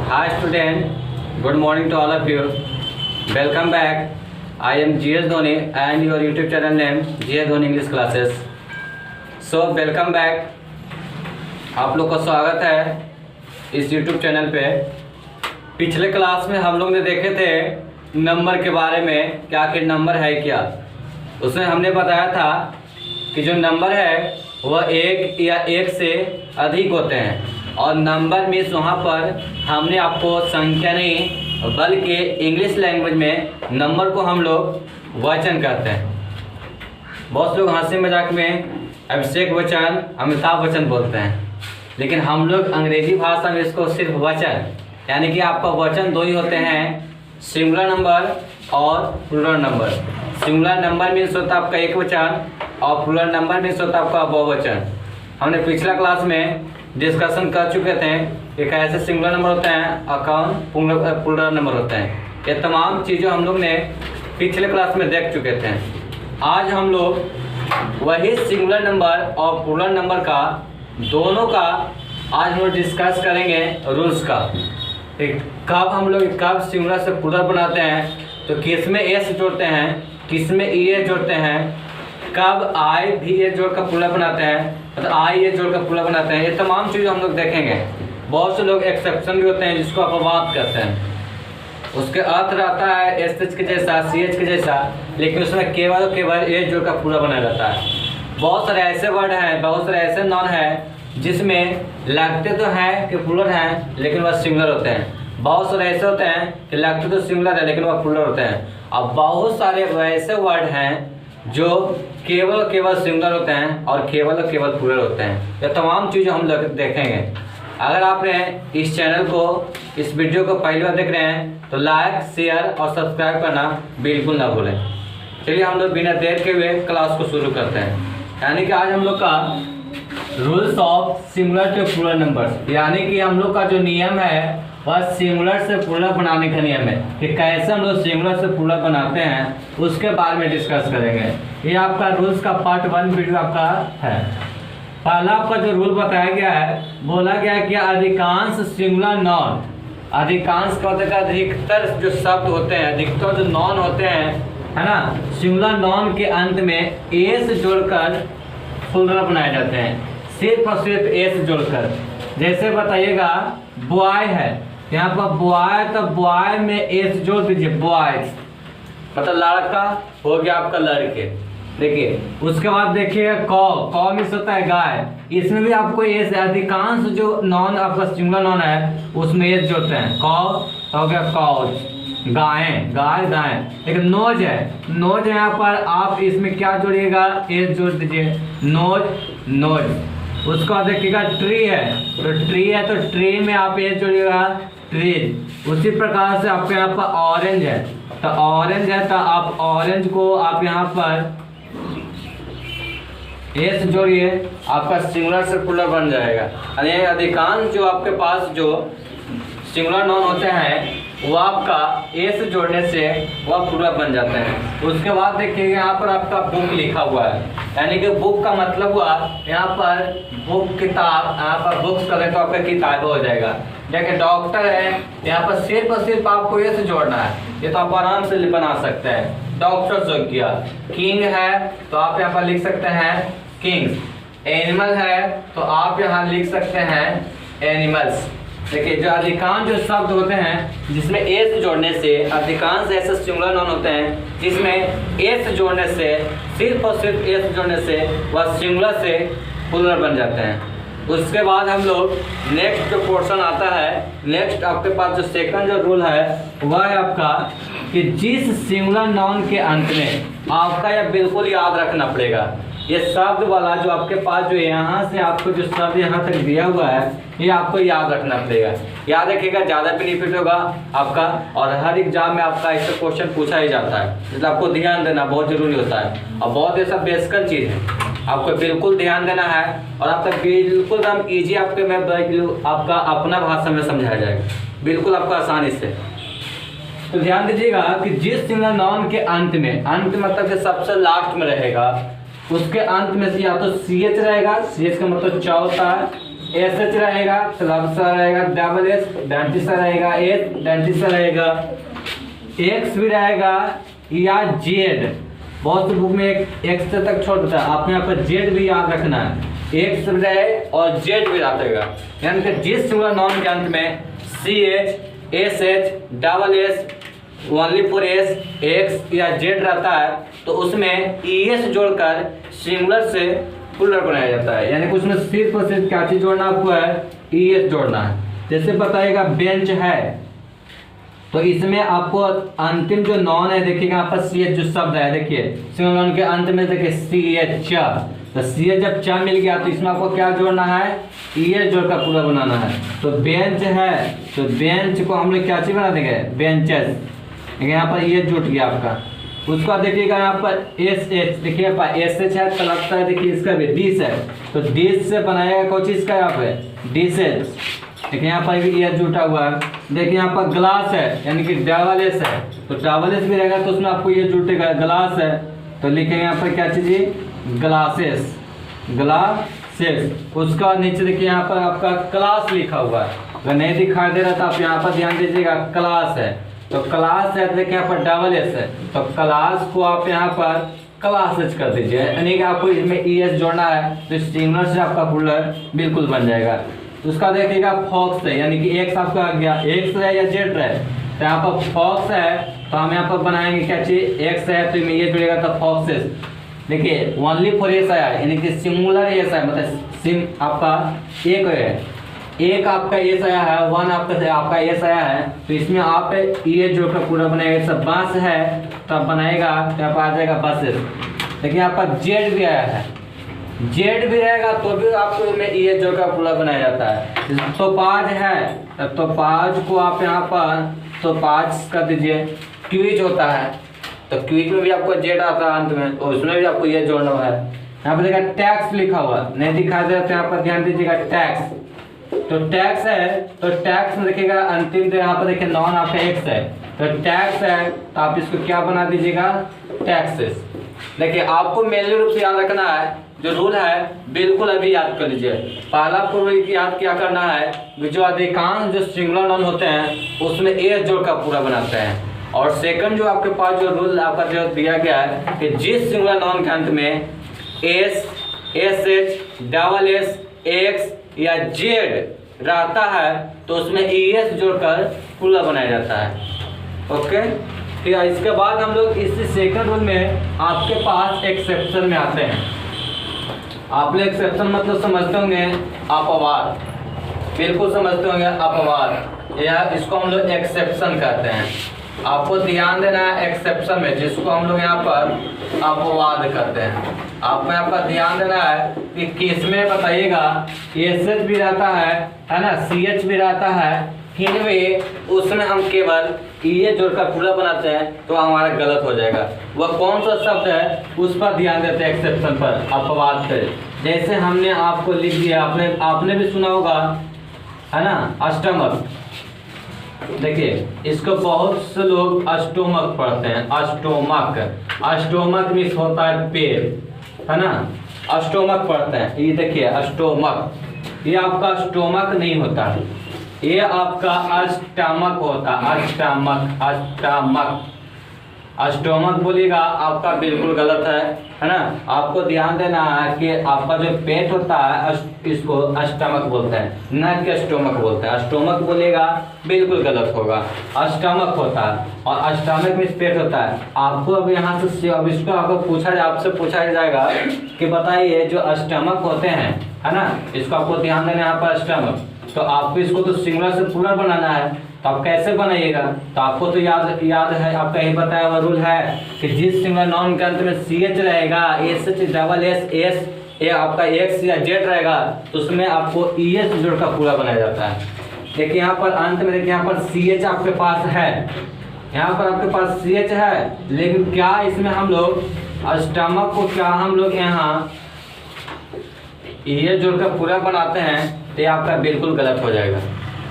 Hi student, good morning to all of you. Welcome back. I am GS Dhoni and your YouTube channel name GS Dhoni English Classes. So welcome back. आप लोग का स्वागत है इस YouTube channel पे। पिछले class में हम लोग ने देखे थे नंबर के बारे में, क्या आखिर नंबर है क्या। उसमें हमने बताया था कि जो नंबर है वह एक या एक से अधिक होते हैं और नंबर मीन्स वहाँ पर हमने आपको संख्या नहीं बल्कि इंग्लिश लैंग्वेज में नंबर को हम लोग वचन कहते हैं। बहुत लोग हंसी मजाक में अभिषेक बच्चन, अमिताभ बच्चन बोलते हैं, लेकिन हम लोग अंग्रेजी भाषा में इसको सिर्फ वचन, यानी कि आपका वचन दो ही होते हैं, सिंगुलर नंबर और plural number. Singular number means होता है आपका एक वचन और प्लूरल नंबर मीन्स होता है आपका बहुवचन। हमने पिछला क्लास में डिस्कशन कर चुके थे कि कैसे सिंगुलर नंबर होते हैं और कौन प्लूरल नंबर होते हैं। ये तमाम चीज़ें हम लोग ने पिछले क्लास में देख चुके थे। आज हम लोग वही सिंगुलर नंबर और प्लूरल नंबर का दोनों का आज हम लोग डिस्कस करेंगे रूल्स का। कब हम लोग कब सिंगुलर से प्लूरल बनाते हैं, तो किस में एस जोड़ते हैं, किस में ई एस जोड़ते हैं, कब आई भी एस जोड़कर प्लूरल बनाते हैं, मतलब आई एस जोड़कर प्लूरल बनाते हैं। ये तमाम चीज़ें हम लोग देखेंगे। बहुत से लोग एक्सेप्शन भी होते हैं जिसको अपवाद कहते हैं। उसके अर्थ रहता है एस एच के जैसा, सी एच के जैसा, लेकिन उसमें केवल एस जोड़कर प्लूरल बनाया जाता है। बहुत सारे ऐसे वर्ड हैं, बहुत सारे ऐसे नॉन हैं जिसमें लगते तो हैं कि प्लूरल हैं लेकिन वह सिंगुलर होते हैं। बहुत सारे ऐसे होते हैं कि लगते तो सिंगुलर है लेकिन वह प्लूरल होते हैं। अब बहुत सारे वैसे वर्ड हैं जो केवल सिंगुलर होते हैं और केवल प्लूरल होते हैं। ये तमाम चीज़ें हम लोग देखेंगे। अगर आपने इस चैनल को, इस वीडियो को पहली बार देख रहे हैं तो लाइक, शेयर और सब्सक्राइब करना बिल्कुल ना भूलें। चलिए हम लोग बिना देर के हुए क्लास को शुरू करते हैं। यानी कि आज हम लोग का rules of singular to plural numbers, यानी कि हम लोग का जो नियम है वह सिंगुलर से प्लूरल बनाने का नियम है कि कैसे हम लोग सिंगुलर से प्लूरल बनाते हैं उसके बारे में डिस्कस करेंगे। ये आपका रूल्स का पार्ट 1 वीडियो आपका है। पहला आपका जो रूल बताया गया है, बोला गया है कि अधिकांश सिंगुलर नॉन, अधिकांश का मतलब अधिकतर जो शब्द होते हैं, अधिकतर जो नॉन होते हैं, है ना, सिंगुलर नॉन के अंत में एस जोड़कर प्लूरल बनाए जाते हैं, सिर्फ और सिर्फ एस जोड़कर। जैसे बताइएगा बॉय है, यहाँ पर बॉय, तो बॉय में एस जोड़ दीजिए, बॉयज मतलब लड़का हो गया आपका लड़के। देखिए उसके बाद देखिए कौ मिस होता है गाय, इसमें भी आपको एस, अधिकांश जो नॉन आपका सिंगुलर नॉन है उसमें एस जोड़ते हैं। कौ हो गया कौज, गायें, गाय गायें। लेकिन नोज है, नोज यहाँ पर आप इसमें क्या जोड़िएगा, एस जोड़ दीजिए, नोज नोज। उसके बाद देखिएगा ट्री है, तो ट्री है तो ट्री में आप एस जोड़िएगा, ट्रीज। उसी प्रकार से आपके यहाँ पर ऑरेंज है, तो ऑरेंज है तो आप ऑरेंज को आप यहाँ पर एस जोड़िए, आपका सिंगुलर से प्लूरल बन जाएगा। यानी अधिकांश जो आपके पास जो सिंगुलर नॉन होते हैं वो आपका एस जोड़ने से वह प्लूरल बन जाते हैं। उसके बाद देखिए यहाँ पर आपका बुक लिखा हुआ है, यानी कि बुक का मतलब हुआ यहाँ पर बुक किताब, यहाँ पर बुक्स करें तो आपका किताब हो जाएगा। देखिए डॉक्टर है, यहाँ पर सिर्फ और सिर्फ आपको एस जोड़ना है, ये तो आप आराम से बना सकते हैं, डॉक्टर हो गया। किंग है तो आप यहाँ पर लिख सकते हैं किंग्स। एनिमल है तो आप यहाँ लिख सकते हैं एनिमल्स। देखिए जो अधिकांश जो शब्द होते हैं जिसमें एस जोड़ने से, अधिकांश ऐसे सिंगुलर नॉन होते हैं जिसमें एस जोड़ने से, सिर्फ और सिर्फ एस जोड़ने से वह सिंगुलर से प्लूरल बन जाते हैं। उसके बाद हम लोग नेक्स्ट जो पोर्शन आता है, नेक्स्ट आपके पास जो सेकंड जो रूल है वह है आपका कि जिस सिंगुलर नॉन के अंत में आपका यह बिल्कुल याद रखना पड़ेगा, ये शब्द वाला जो आपके पास जो यहाँ से आपको जो शब्द यहाँ तक दिया हुआ है ये आपको याद रखना पड़ेगा। याद रखिएगा, ज़्यादा बेनिफिट होगा आपका, और हर एग्जाम में आपका ऐसा क्वेश्चन पूछा ही जाता है, इसलिए आपको ध्यान देना बहुत जरूरी होता है और बहुत ऐसा बेसिक चीज़ है, आपको बिल्कुल ध्यान देना है और आपका बिल्कुल एकदम ईजी आपके में आपका अपना भाषा में समझाया जाएगा, बिल्कुल आपको आसानी से। तो ध्यान दीजिएगा कि जिस सिंगुलर नॉन के अंत में, अंत मतलब कि सबसे लास्ट में रहेगा, उसके अंत में से या तो सी एच रहेगा, सी एच का मतलब च होता है, एस एच रहेगा, प्लस रहेगा, डबल एस डेंटिस रहेगा, एस डेंटिस रहेगा, एक्स भी रहेगा या जेड। बहुत से बुक में एक एक्स तक छोड़ देता है, आपको यहाँ पर जेड भी याद रखना है, एक्स रहे और जेड भी याद रहेगा। यानी कि जिस सिंगुलर नाउन के अंत में C H, S H, double S, only for S, X या जेड रहता है तो उसमें ई एस जोड़कर सिंगुलर से प्लूरल बनाया जाता है। यानी कि उसमें सिर्फ और सिर्फ क्या चीज जोड़ना आपको है, ई एस जोड़ना है। जैसे बताइएगा बेंच है तो इसमें आपको अंतिम जो नॉन है देखिएगा यहाँ पर सी एच जो शब्द है, देखिए सिंगुलर नाउन के अंत में देखिए सी एच चा, तो सी एच जब चा मिल गया तो इसमें आपको क्या जोड़ना है, ई एस जोड़कर पूरा बनाना है। तो बेंच है तो बेंच को हम लोग क्या चीज बना देंगे, बेंचेस, देखिए यहाँ पर ई एस जुट गया आपका। उसका देखिएगा यहाँ पर एस एच, देखिए एस एच है तो लगता है देखिए इसका भी डिश है तो डिश से बनाएगा कोई चीज का यहाँ पे डिशेज, देखिए यहाँ पर भी एस जुटा हुआ है। देखिए यहाँ पर ग्लास है यानी कि डबल एस है तो डबल एस भी रहेगा तो उसमें आपको ये जुटेगा। ग्लास है तो लिखेंगे यहाँ पर क्या चीज, ग्लासेस, ग्लासेस। उसका नीचे देखिए यहाँ पर आपका क्लास लिखा हुआ है, अगर नहीं दिखाई दे रहा तो आप यहाँ पर ध्यान दीजिएगा, क्लास है तो क्लास है, देखिए यहाँ पर डबल एस है तो क्लास को आप यहाँ पर क्लासेज कर दीजिए, यानी कि आपको इसमें ई एस जोड़ना है तो सिंगुलर से आपका प्लूरल बिल्कुल बन जाएगा। उसका देखिएगा फॉक्स है, यानी कि एक्स आपका आ गया, एक्स है या जेड है तो यहाँ पर फॉक्स है तो हम यहाँ पर बनाएंगे क्या चीज, एक्स है तो ये जुड़ेगा तो फॉक्सेस। देखिए ओनली फॉर एस आया यानी कि सिंगुलर एस है, मतलब सिम आपका एक है, एक आपका एस आया है, वन आपका एस आया है तो इसमें आप ये जोड़कर पूरा बनाएगा। सब बांस है तो आप बनाएगा तो यहाँ पर आ जाएगा बसेस। देखिए यहाँ पर जेड भी आया है, जेड भी रहेगा तो भी आपको इसमें ये जोड़कर पूरा बनाया जाता है। तो पाँच है तो पाँच को आप यहाँ पर तो पाँच कर दीजिए। क्विज होता है तो क्विज में भी आपको जेड आता है अंत में तो उसमें भी आपको ये जोड़ना है। यहाँ पर देखा टैक्स लिखा हुआ नहीं दिखा दे तो यहाँ पर ध्यान दीजिएगा, टैक्स तो टैक्स है तो टैक्स में देखिएगा अंतिम तो यहाँ पर देखिए नॉन आपका एक्स है तो टैक्स है तो आप इसको क्या बना दीजिएगा, टैक्सेस। देखिए आपको मेनली रूप से याद रखना है, जो रूल है बिल्कुल अभी याद कर लीजिए। पहला पूर्व याद क्या करना है, जो अधिकांश जो सिंगुलर नाउन होते हैं उसमें एस जोड़कर पूरा बनाते हैं। और सेकंड जो आपके पास जो रूल आपका जो दिया गया है कि जिस सिंगुलर नाउन के अंत में S, S H, double S, X या जेड रहता है तो उसमें ई एस जोड़कर पूरा बनाया जाता है। ओके, फिर इसके बाद हम लोग इस सेकंड रूल में आपके पास एक्सेप्शन में आते हैं। आप लोग एक्सेप्शन मतलब समझते होंगे अपवाद, बिल्कुल समझते होंगे अपवाद, या इसको हम लोग एक्सेप्शन कहते हैं। आपको ध्यान देना है एक्सेप्शन में, जिसको हम लोग यहाँ पर अपवाद करते हैं। आपको यहाँ पर ध्यान देना है कि किसमें बताइएगा एस एच भी रहता है ना, सी एच भी रहता है, इनमें उसमें हम केवल ये जोड़कर पूरा बनाते हैं तो हमारा गलत हो जाएगा। वह कौन सा शब्द है उस पर ध्यान देते हैं एक्सेप्शन पर, अपवाद पर। जैसे हमने आपको लिख दिया, आपने भी सुना होगा है ना, अष्टमक। देखिए इसको बहुत से लोग अष्टोमक पढ़ते हैं, अष्टोमक, अष्टोमक मीन्स होता है पेड़, है ना, अष्टोमक पढ़ते हैं। ये देखिए अष्टोमक, ये आपका अष्टोमक नहीं होता है, ये आपका अष्टमक होता है, अष्टमक, अष्टमक। अष्टोमक बोलिएगा आपका बिल्कुल गलत है ना। आपको ध्यान देना है कि आपका जो पेट होता है इसको अष्टमक बोलते हैं, न कि अष्टोमक बोलते हैं। अष्टोमक बोलिएगा बिल्कुल गलत होगा, अष्टमक होता है और अष्टमक में पेट होता है। आपको अब यहाँ से अब इसको आपको आपसे पूछा जाएगा कि बताइए जो अष्टमक होते हैं है ना, इसको आपको ध्यान देना है यहाँ पर अष्टमक। तो आपको इसको तो सिंगुलर से प्लूरल बनाना है तो आप कैसे बनाइएगा, तो आपको तो याद है, आपका यही बताया हुआ रूल है कि जिस सिंगुलर नाउन के अंत में सी एच रहेगा, S H, double S, S, ये आपका एक्स या जेड रहेगा तो उसमें आपको ई एस जोड़कर पूरा बनाया जाता है। देखिए यहाँ पर अंत में देखिए यहाँ पर सी एच आपके पास है, यहाँ पर आपके पास सी एच है, लेकिन क्या इसमें हम लोग अष्टमक को क्या हम लोग यहाँ ई एस जोड़कर पूरा बनाते हैं तो ये आपका बिल्कुल गलत हो जाएगा,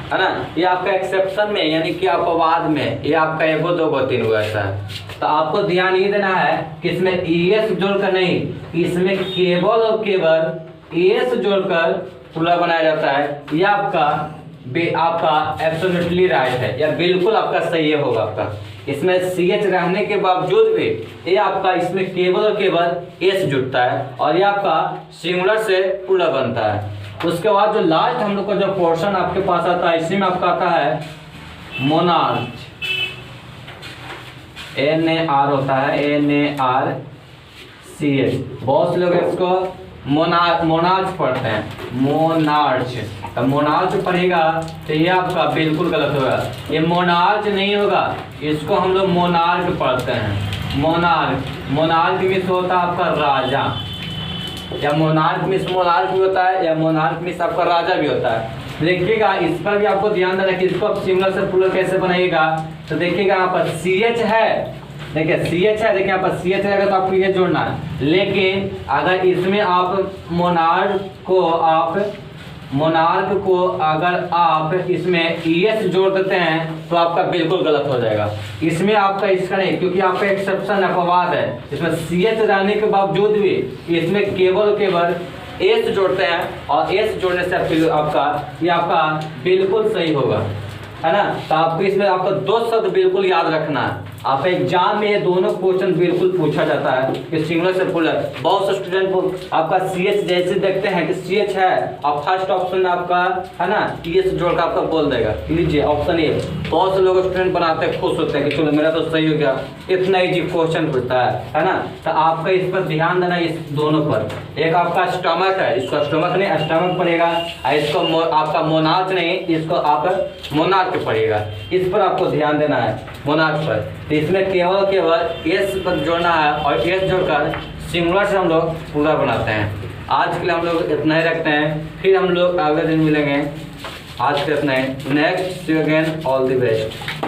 है ना। ये आपका एक्सेप्शन में यानी कि अपवाद में ये आपका एगो दोगो तीन हुआ ऐसा है। तो आपको ध्यान ये देना है कि इसमें ई एस जोड़कर नहीं, इसमें केवल और केवल एस जोड़कर प्लूरल बनाया जाता है, यह आपका एब्सोल्युटली राइट है, या बिल्कुल आपका सही होगा। आपका इसमें CH रहने के बावजूद भी ये आपका इसमें केवल और केवल एस जुड़ता है और ये आपका सिंगुलर से प्लूरल बनता है। उसके बाद जो लास्ट हम लोग का जो पोर्शन आपके पास आता है, इसी में आपका आता है मोनार्च, NAR होता है, NARCH। बहुत से लोग इसको मोनार्च पढ़ते हैं, मोनार्च। तो मोनार्च पढ़ेगा तो ये आपका बिल्कुल गलत होगा, ये मोनार्च नहीं होगा, इसको हम लोग मोनार्क पढ़ते हैं। मोनार्क मीन्स होता है आपका राजा, या मोनार्क मीन्स मोनार्क भी होता है, या मोनार्क मीन्स आपका राजा भी होता है। देखिएगा इस पर भी आपको ध्यान देना कि इसको आप सिंगुलर से प्लूरल कैसे बनाइएगा। तो देखिएगा यहाँ पर CH है, देखिए CH है, देखिए यहाँ पर CH रहेगा तो आपको ये जोड़ना है। लेकिन अगर इसमें आप मोनार्क को अगर आप इसमें ES जोड़ देते हैं तो आपका बिल्कुल गलत हो जाएगा। इसमें आपका इसका नहीं, क्योंकि आपका एक्सेप्शन अपवाद है, इसमें CH रहने के बावजूद भी इसमें केवल एस जोड़ते हैं और एस जोड़ने से आपका बिल्कुल सही होगा, है ना। तो आपको इसमें आपको दो शब्द बिल्कुल याद रखना है। आप एग्जाम में ये दोनों क्वेश्चन बिल्कुल पूछा जाता है कि सिंगुलर से प्लूरल। बहुत से स्टूडेंट को आपका CH जैसे देखते हैं कि CH है और फर्स्ट ऑप्शन आपका है ना ES जोड़ कर आपका बोल देगा, लीजिए ऑप्शन ए। बहुत से लोग स्टूडेंट बनाते हैं, खुश होते हैं कि चलो मेरा तो सही हो गया, इतना इजी क्वेश्चन पूछता है ना। तो आपका इस पर ध्यान देना, इस दोनों पर। एक आपका स्टमक है, इसको स्टमक नहीं स्टमक पड़ेगा, इसको आपका मोनार्च नहीं, इसको आप मोनार्क पड़ेगा। इस पर आपको ध्यान देना है, मोनार्क पर। इसमें केवल एस पर जोड़ना है और एस जोड़कर सिंगुलर से हम लोग प्लूरल बनाते हैं। आज के लिए हम लोग इतना ही रखते हैं, फिर हम लोग अगले दिन मिलेंगे। आज के इतना ही। Next see you again, all the best.